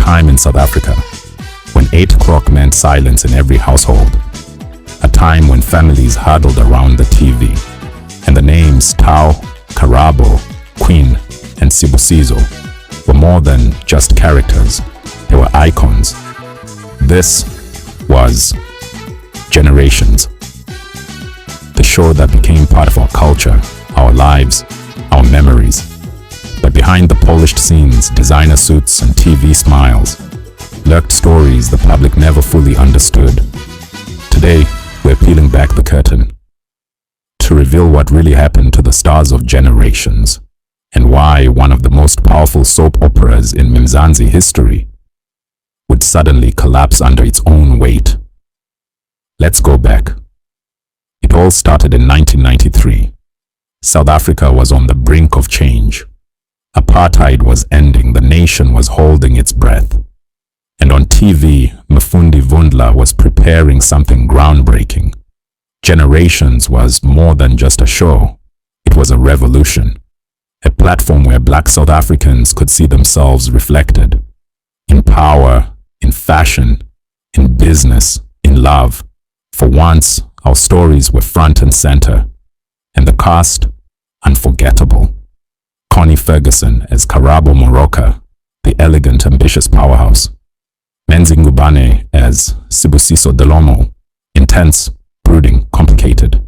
time in South Africa when 8 o'clock meant silence in every household. A time when families huddled around the TV, and the names Tao, Karabo, Queen, and Sibusiso were more than just characters. They were icons. This was Generations, the show that became part of our culture, our lives, our memories. But behind the polished scenes, designer suits, and TV smiles, lurked stories the public never fully understood. Today, we're peeling back the curtain to reveal what really happened to the stars of Generations, and why one of the most powerful soap operas in Mzansi history would suddenly collapse under its own weight. Let's go back. It all started in 1993. South Africa was on the brink of change. Apartheid was ending, the nation was holding its breath. And on TV, Mfundi Vundla was preparing something groundbreaking. Generations was more than just a show. It was a revolution. A platform where Black South Africans could see themselves reflected. In power, in fashion, in business, in love. For once, our stories were front and center. And the cast, unforgettable. Connie Ferguson as Karabo Moroka, the elegant, ambitious powerhouse. Menzi Ngubane as Sibusiso Delomo, intense, brooding, complicated.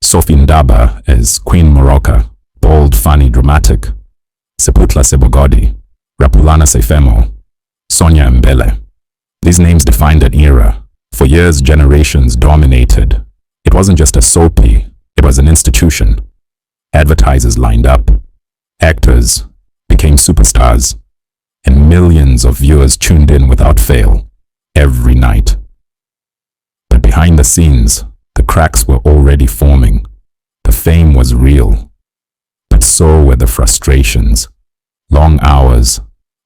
Sophie Ndaba as Queen Moroka, bold, funny, dramatic. Seputla Sebogodi, Rapulana Sefemo, Sonia Mbele. These names defined an era. For years, Generations dominated. It wasn't just a soapie, it was an institution. Advertisers lined up. Actors became superstars. And millions of viewers tuned in without fail, every night. But behind the scenes, the cracks were already forming. The fame was real. But so were the frustrations. Long hours,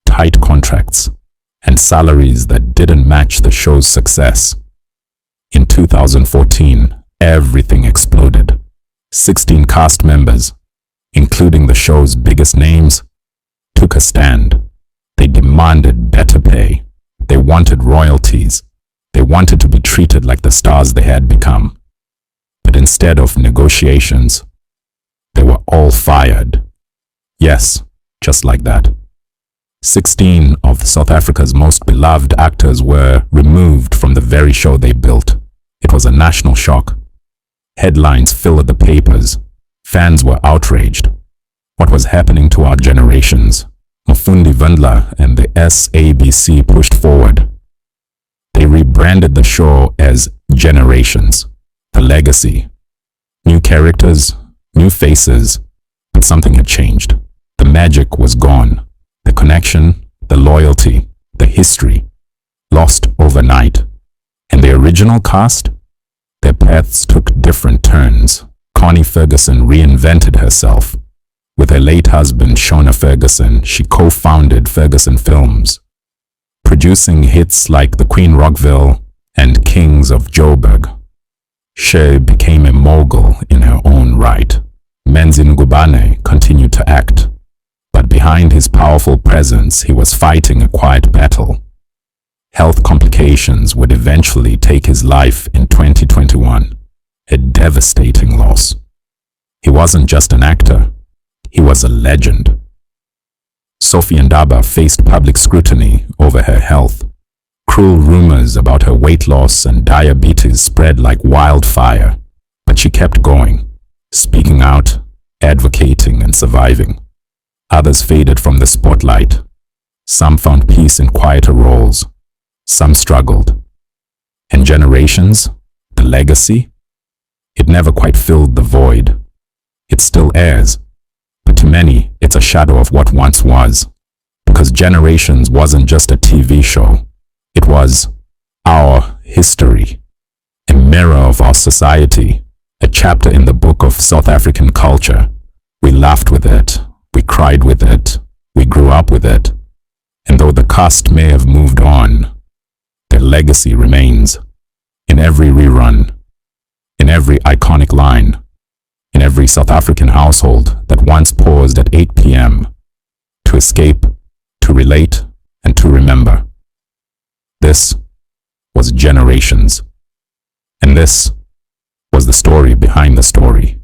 tight contracts, and salaries that didn't match the show's success. In 2014, everything exploded. 16 cast members, including the show's biggest names, took a stand. They demanded better pay. They wanted royalties. They wanted to be treated like the stars they had become. But instead of negotiations, they were all fired. Yes, just like that. 16 of South Africa's most beloved actors were removed from the very show they built. It was a national shock. Headlines filled the papers. Fans were outraged. What was happening to our generations? Mfundi Vundla and the SABC pushed forward. They rebranded the show as Generations, the legacy. New characters, new faces, but something had changed. The magic was gone. The connection, the loyalty, the history, lost overnight. And the original cast? Their paths took different turns. Connie Ferguson reinvented herself. With her late husband, Shona Ferguson, she co-founded Ferguson Films, producing hits like The Queen Rockville and Kings of Joburg. She became a mogul in her own right. Menzi Ngubane continued to act, but behind his powerful presence, he was fighting a quiet battle. Health complications would eventually take his life in 2021, a devastating loss. He wasn't just an actor, he was a legend. Sophie Ndaba faced public scrutiny over her health. Cruel rumors about her weight loss and diabetes spread like wildfire, but she kept going, speaking out, advocating, and surviving. Others faded from the spotlight. Some found peace in quieter roles. Some struggled. And Generations, the legacy, it never quite filled the void. It still airs, but to many, it's a shadow of what once was. Because Generations wasn't just a TV show. It was our history, a mirror of our society, a chapter in the book of South African culture. We laughed with it, we cried with it, we grew up with it. And though the cast may have moved on, their legacy remains. In every rerun, in every iconic line, in every South African household that once paused at 8 p.m. to escape, to relate, and to to remember. This was generations. And this was the story behind the story.